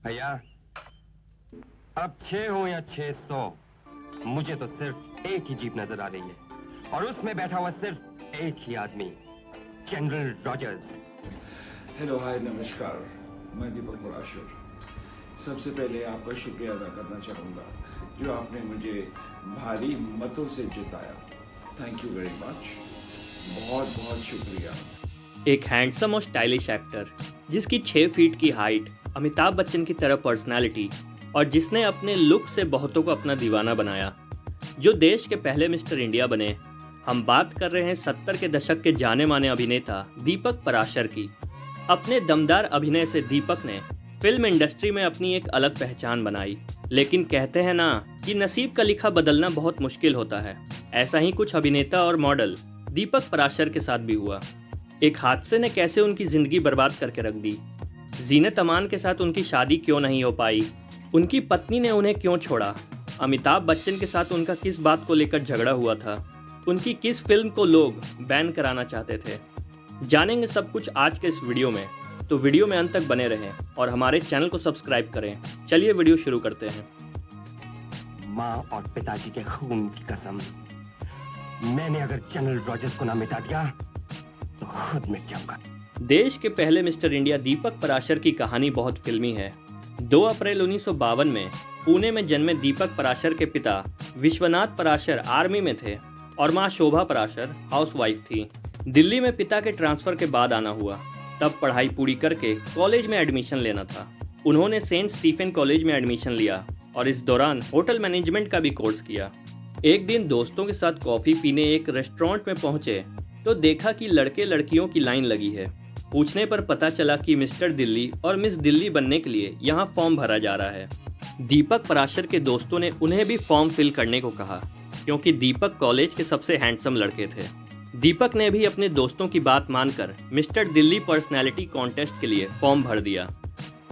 भैया, अब 6 हो या 600, मुझे तो सिर्फ एक ही जीप नजर आ रही है और उसमें बैठा हुआ सिर्फ एक ही आदमी, जनरल रॉजर्स। हेलो, हाय, नमस्कार। मैं दीपक पराशर। सबसे पहले आपका शुक्रिया अदा करना चाहूँगा जो आपने मुझे भारी मतों से जिताया। Thank you very much. बहुत बहुत शुक्रिया। एक हैंडसम और स्टाइलिश एक्टर जिसकी 6 फीट की हाइट, अमिताभ बच्चन की तरह पर्सनालिटी और जिसने अपने लुक से बहुतों को अपना दीवाना बनाया, जो देश के पहले मिस्टर इंडिया बने। हम बात कर रहे हैं 70 के दशक के जाने माने अभिनेता दीपक पराशर की। अपने दमदार अभिनय से दीपक ने फिल्म इंडस्ट्री में अपनी एक अलग पहचान बनाई। लेकिन कहते हैं ना कि नसीब का लिखा बदलना बहुत मुश्किल होता है। ऐसा ही कुछ अभिनेता और मॉडल दीपक पराशर के साथ भी हुआ। एक हादसे ने कैसे उनकी जिंदगी बर्बाद करके रख दी। जीनत अमान के साथ उनकी शादी क्यों नहीं हो पाई, उनकी पत्नी ने उन्हें क्यों छोड़ा, अमिताभ बच्चन के साथ उनका किस बात को लेकर झगड़ा हुआ था, उनकी किस फिल्म को लोग बैन कराना चाहते थे। जानेंगे सब कुछ आज के इस वीडियो में, तो वीडियो में अंत तक बने रहें और हमारे चैनल को सब्सक्राइब करें। चलिए वीडियो शुरू करते हैं। माँ और पिताजी के खून की कसम, मैंने अगर जनरल रॉजर्स को ना मिटा दिया तो खुद मिट जाऊंगा। देश के पहले मिस्टर इंडिया दीपक पराशर की कहानी बहुत फिल्मी है। 2 अप्रैल 1952 में पुणे में जन्मे दीपक पराशर के पिता विश्वनाथ पराशर आर्मी में थे और मां शोभा पराशर हाउसवाइफ थी। दिल्ली में पिता के ट्रांसफर के बाद आना हुआ। तब पढ़ाई पूरी करके कॉलेज में एडमिशन लेना था। उन्होंने सेंट स्टीफन कॉलेज में एडमिशन लिया और इस दौरान होटल मैनेजमेंट का भी कोर्स किया। एक दिन दोस्तों के साथ कॉफी पीने एक रेस्टोरेंट में पहुंचे तो देखा कि लड़के लड़कियों की लाइन लगी है। पूछने पर पता चला कि मिस्टर दिल्ली और मिस दिल्ली बनने के लिए यहाँ फॉर्म भरा जा रहा है। दीपक पराशर के दोस्तों ने उन्हें भी फॉर्म फिल करने को कहा क्योंकि दीपक कॉलेज के सबसे हैंडसम लड़के थे। दीपक ने भी अपने दोस्तों की बात मानकर मिस्टर दिल्ली पर्सनैलिटी कॉन्टेस्ट के लिए फॉर्म भर दिया।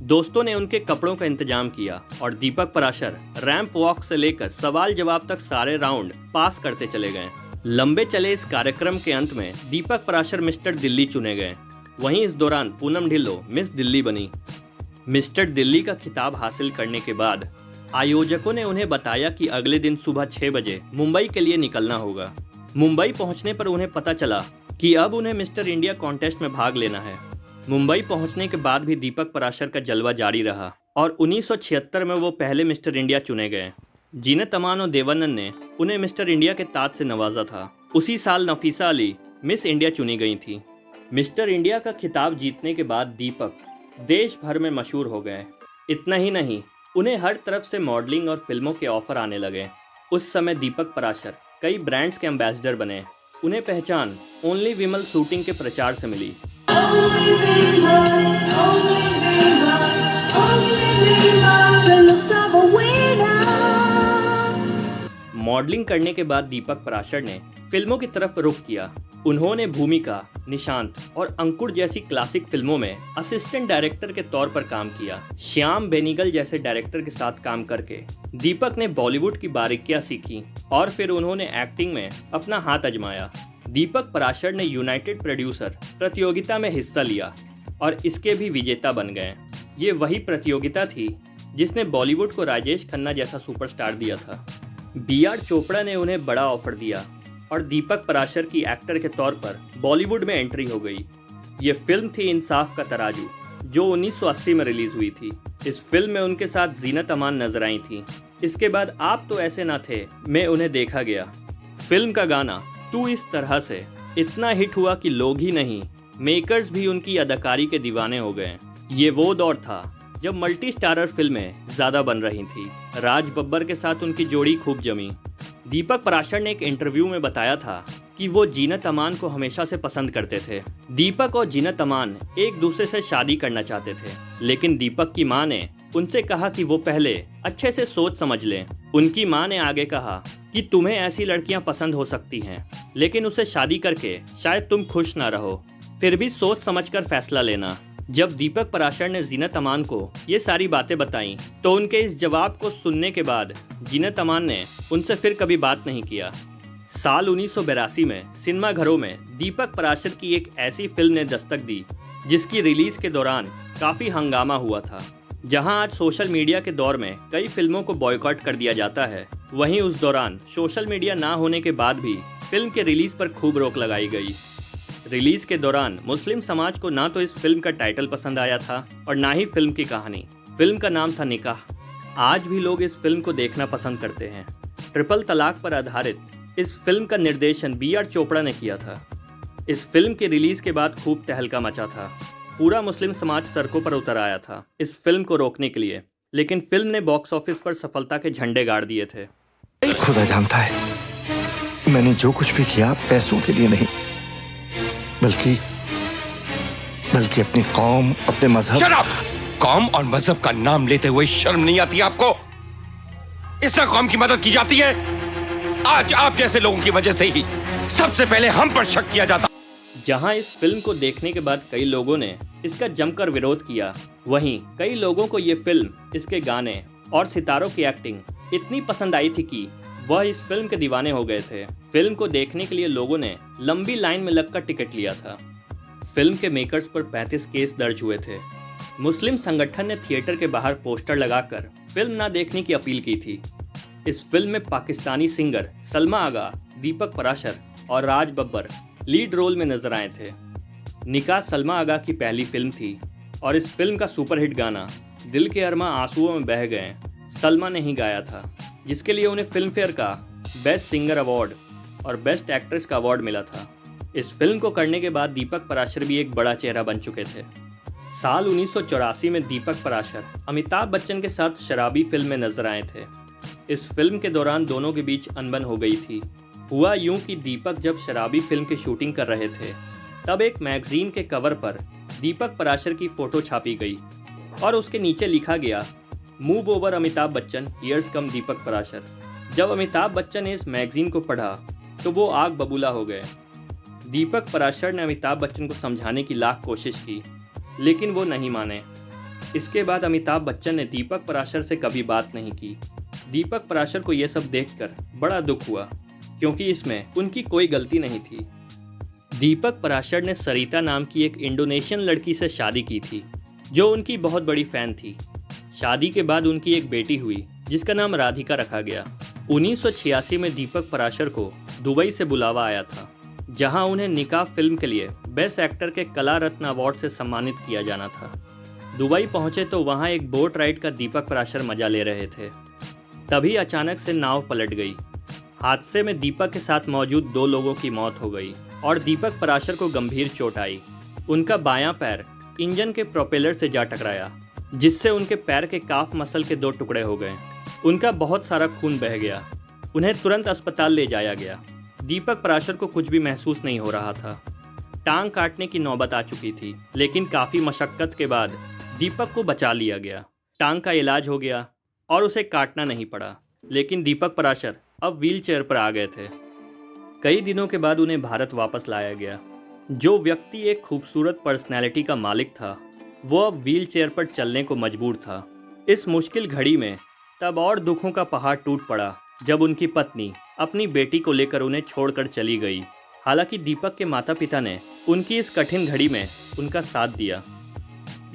दोस्तों ने उनके कपड़ों का इंतजाम किया और दीपक पराशर रैंप वॉक से लेकर सवाल जवाब तक सारे राउंड पास करते चले गए। लंबे चले इस कार्यक्रम के अंत में दीपक पराशर मिस्टर दिल्ली चुने गए। वहीं इस दौरान पूनम ढिल्लों मिस दिल्ली बनी। मिस्टर दिल्ली का खिताब हासिल करने के बाद आयोजकों ने उन्हें बताया कि अगले दिन सुबह 6 बजे मुंबई के लिए निकलना होगा। मुंबई पहुंचने पर उन्हें पता चला कि अब उन्हें मिस्टर इंडिया कॉन्टेस्ट में भाग लेना है। मुंबई पहुंचने के बाद भी दीपक पराशर का जलवा जारी रहा और 1976 में वो पहले मिस्टर इंडिया चुने गए। जीनत अमान और देवानंद ने उन्हें मिस्टर इंडिया के ताज से नवाजा था। उसी साल नफीसा अली मिस इंडिया चुनी गई थी। मिस्टर इंडिया का खिताब जीतने के बाद दीपक देश भर में मशहूर हो गए। इतना ही नहीं, उन्हें हर तरफ से मॉडलिंग और फिल्मों के ऑफर आने लगे। उस समय दीपक पराशर कई ब्रांड्स के एम्बेसडर बने। उन्हें पहचान ओनली विमल शूटिंग के प्रचार से मिली। मॉडलिंग करने के बाद दीपक पराशर ने फिल्मों की तरफ रुख किया। उन्होंने भूमिका, निशांत और अंकुर जैसी क्लासिक फिल्मों में असिस्टेंट डायरेक्टर के तौर पर काम किया। श्याम बेनीगल जैसे डायरेक्टर के साथ काम करके दीपक ने बॉलीवुड की बारीकियां सीखी और फिर उन्होंने एक्टिंग में अपना हाथ आजमाया। दीपक पराशर ने यूनाइटेड प्रोड्यूसर प्रतियोगिता में हिस्सा लिया और इसके भी विजेता बन गए। ये वही प्रतियोगिता थी जिसने बॉलीवुड को राजेश खन्ना जैसा सुपरस्टार दिया था। बी.आर. चोपड़ा ने उन्हें बड़ा ऑफर दिया और दीपक पराशर की एक्टर के तौर पर बॉलीवुड में एंट्री हो गई। ये फिल्म थी इंसाफ का तराजू, जो 1980 में रिलीज हुई थी। इस फिल्म में उनके साथ जीनत अमान नजर आई थी। इसके बाद आप तो ऐसे ना थे मैं उन्हें देखा गया। फिल्म का गाना तू इस तरह से इतना हिट हुआ कि लोग ही नहीं, मेकर्स भी उनकी अदाकारी के दीवाने हो गए। ये वो दौर था जब मल्टी स्टारर फिल्में ज्यादा बन रही थी। राज बब्बर के साथ उनकी जोड़ी खूब जमी। दीपक पराशर ने एक इंटरव्यू में बताया था कि वो जीनत अमान को हमेशा से पसंद करते थे। दीपक और जीनत अमान एक दूसरे से शादी करना चाहते थे, लेकिन दीपक की मां ने उनसे कहा कि वो पहले अच्छे से सोच समझ लें। उनकी मां ने आगे कहा कि तुम्हें ऐसी लड़कियां पसंद हो सकती हैं, लेकिन उससे शादी करके शायद तुम खुश ना रहो, फिर भी सोच समझकर फैसला लेना। जब दीपक पराशर ने जीनत अमान को ये सारी बातें बताईं, तो उनके इस जवाब को सुनने के बाद जीनत अमान ने उनसे फिर कभी बात नहीं किया। साल 1982 में सिनेमा घरों में दीपक पराशर की एक ऐसी फिल्म ने दस्तक दी जिसकी रिलीज के दौरान काफी हंगामा हुआ था। जहां आज सोशल मीडिया के दौर में कई फिल्मों को बॉयकॉट कर दिया जाता है, वहीं उस दौरान सोशल मीडिया ना होने के बाद भी फिल्म के रिलीज पर खूब रोक लगाई गई। रिलीज के दौरान मुस्लिम समाज को ना तो इस फिल्म का टाइटल पसंद आया था और ना ही फिल्म की कहानी। फिल्म का नाम था निकाह। आज भी लोग इस फिल्म को देखना पसंद करते हैं। ट्रिपल तलाक पर आधारित इस फिल्म का निर्देशन B.R. चोपड़ा ने किया था। इस फिल्म के रिलीज के बाद खूब तहलका मचा था। पूरा मुस्लिम समाज सड़कों पर उतर आया था इस फिल्म को रोकने के लिए, लेकिन फिल्म ने बॉक्स ऑफिस पर सफलता के झंडे गाड़ दिए थे। खुदा जानता है मैंने जो कुछ भी किया पैसों के लिए नहीं, बल्कि अपनी कौम, अपने मजहब। कौम और मजहब का नाम लेते हुए शर्म नहीं आती आपको? इस तरह कौम की मदद की जाती है? आज आप जैसे लोगों की वजह से ही सबसे पहले हम पर शक किया जाता। जहां इस फिल्म को देखने के बाद कई लोगों ने इसका जमकर विरोध किया, वहीं कई लोगों को ये फिल्म, इसके गाने और सितारों की एक्टिंग इतनी पसंद आई थी कि वह इस फिल्म के दीवाने हो गए थे। फिल्म को देखने के लिए लोगों ने लंबी लाइन में लगकर टिकट लिया था। फिल्म के मेकर्स पर 35 केस दर्ज हुए थे। मुस्लिम संगठन ने थिएटर के बाहर पोस्टर लगाकर फिल्म ना देखने की अपील की थी। इस फिल्म में पाकिस्तानी सिंगर सलमा आगा, दीपक पराशर और राज बब्बर लीड रोल में नजर आए थे। निकाह सलमा आगा की पहली फिल्म थी और इस फिल्म का सुपरहिट गाना दिल के अरमा आंसुओं में बह गए सलमा ने ही गाया था, जिसके लिए उन्हें फिल्म फेयर का बेस्ट सिंगर अवार्ड और बेस्ट एक्ट्रेस का अवार्ड मिला था। इस फिल्म को करने के बाद दीपक पराशर भी एक बड़ा चेहरा बन चुके थे। साल 1984 में दीपक पराशर अमिताभ बच्चन के साथ शराबी फिल्म में नजर आए थे। इस फिल्म के दौरान दोनों के बीच अनबन हो गई थी। हुआ यूं कि दीपक जब शराबी फिल्म की शूटिंग कर रहे थे, तब एक मैगजीन के कवर पर दीपक पराशर की फोटो छापी गई और उसके नीचे लिखा गया, move over Amitabh Bachchan, here's come Deepak Parashar. जब अमिताभ बच्चन ने इस मैगजीन को पढ़ा तो वो आग बबूला हो गए। दीपक पराशर ने अमिताभ बच्चन को समझाने की लाख कोशिश की, लेकिन वो नहीं माने। इसके बाद अमिताभ बच्चन ने दीपक पराशर से कभी बात नहीं की। दीपक पराशर को यह सब देखकर बड़ा दुख हुआ, क्योंकि इसमें उनकी कोई गलती नहीं थी। दीपक पराशर ने सरिता नाम की एक इंडोनेशियन लड़की से शादी की थी, जो उनकी बहुत बड़ी फैन थी। शादी के बाद उनकी एक बेटी हुई, जिसका नाम राधिका रखा गया। 1986 में दीपक पराशर को दुबई से बुलावा आया था, जहां उन्हें निकाह फिल्म के लिए बेस्ट एक्टर के कला रत्न अवार्ड से सम्मानित किया जाना था। दुबई पहुंचे तो वहां एक बोट राइड का दीपक पराशर मजा ले रहे थे। तभी अचानक से नाव पलट गई। हादसे में दीपक के साथ मौजूद 2 लोगों की मौत हो गई और दीपक पराशर को गंभीर चोट आई। उनका बायां पैर इंजन के प्रोपेलर से जा टकराया, जिससे उनके पैर के काफ मसल के 2 टुकड़े हो गए। उनका बहुत सारा खून बह गया। उन्हें तुरंत अस्पताल ले जाया गया। दीपक पराशर को कुछ भी महसूस नहीं हो रहा था। टांग काटने की नौबत आ चुकी थी, लेकिन काफ़ी मशक्क़त के बाद दीपक को बचा लिया गया। टांग का इलाज हो गया और उसे काटना नहीं पड़ा, लेकिन दीपक पराशर अब व्हीलचेयर पर आ गए थे। कई दिनों के बाद उन्हें भारत वापस लाया गया। जो व्यक्ति एक खूबसूरत पर्सनैलिटी का मालिक था, वो अब व्हीलचेयर पर चलने को मजबूर था। इस मुश्किल घड़ी में तब और दुखों का पहाड़ टूट पड़ा जब उनकी पत्नी अपनी बेटी को लेकर उन्हें छोड़कर चली गई। हालांकि दीपक के माता पिता ने उनकी इस कठिन घड़ी में उनका साथ दिया।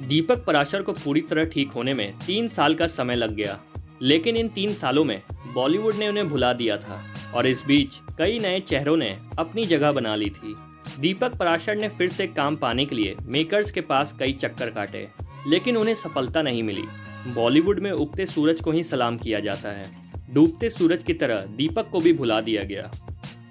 दीपक पराशर को पूरी तरह ठीक होने में 3 साल का समय लग गया, लेकिन इन 3 सालों में बॉलीवुड ने उन्हें भुला दिया था और इस बीच कई नए चेहरों ने अपनी जगह बना ली थी। दीपक पराशर ने फिर से काम पाने के लिए मेकर्स के पास कई चक्कर काटे, लेकिन उन्हें सफलता नहीं मिली। बॉलीवुड में उगते सूरज को ही सलाम किया जाता है। डूबते सूरज की तरह दीपक को भी भुला दिया गया।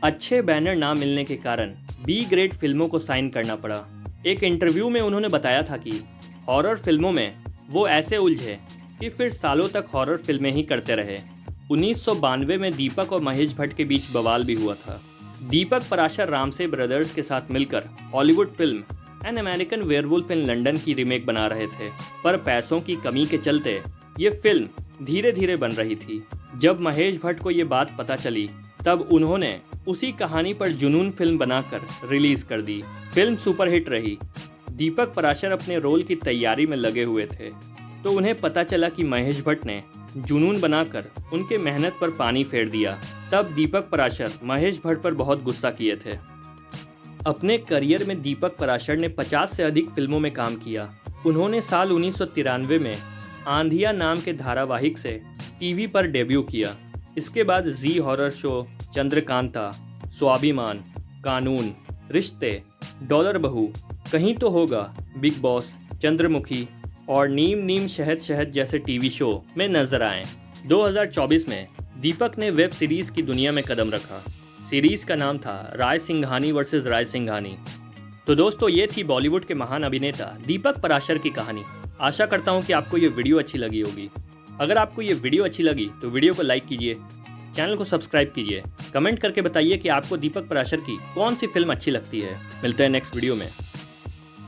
अच्छे बैनर ना मिलने के कारण B ग्रेड फिल्मों को साइन करना पड़ा। एक इंटरव्यू में उन्होंने बताया था कि हॉरर फिल्मों में वो ऐसे उलझे कि फिर सालों तक हॉरर फिल्में ही करते रहे। 1992 में दीपक और महेश भट्ट के बीच बवाल भी हुआ था। दीपक पराशर रामसे ब्रदर्स के साथ मिलकर Hollywood film an American werewolf in London की रीमेक बना रहे थे, पर पैसों की कमी के चलते ये फिल्म धीरे धीरे बन रही थी। जब महेश भट्ट को ये बात पता चली, तब उन्होंने उसी कहानी पर जुनून फिल्म बनाकर रिलीज कर दी। फिल्म सुपरहिट रही। दीपक पराशर अपने रोल की तैयारी में लगे हुए थे, तो उन्हें पता चला कि महेश भट्ट ने जुनून बनाकर उनके मेहनत पर पानी फेर दिया। तब दीपक पराशर महेश भट्ट पर बहुत गुस्सा किए थे। अपने करियर में दीपक पराशर ने 50 से अधिक फिल्मों में काम किया। उन्होंने साल 1993 में आंधिया नाम के धारावाहिक से टीवी पर डेब्यू किया। इसके बाद जी हॉरर शो चंद्रकांता, स्वाभिमान, कानून, रिश्ते, डॉलर बहू, कहीं तो होगा, बिग बॉस, चंद्रमुखी और नीम नीम शहद शहद जैसे टीवी शो में नजर आए। 2024 में दीपक ने वेब सीरीज की दुनिया में कदम रखा। सीरीज का नाम था राय सिंघानी वर्सेस राय सिंघानी। तो दोस्तों, ये थी बॉलीवुड के महान अभिनेता दीपक पराशर की कहानी। आशा करता हूँ कि आपको ये वीडियो अच्छी लगी होगी। अगर आपको ये वीडियो अच्छी लगी तो वीडियो को लाइक कीजिए, चैनल को सब्सक्राइब कीजिए, कमेंट करके बताइए कि आपको दीपक पराशर की कौन सी फिल्म अच्छी लगती है। मिलते हैं नेक्स्ट वीडियो में।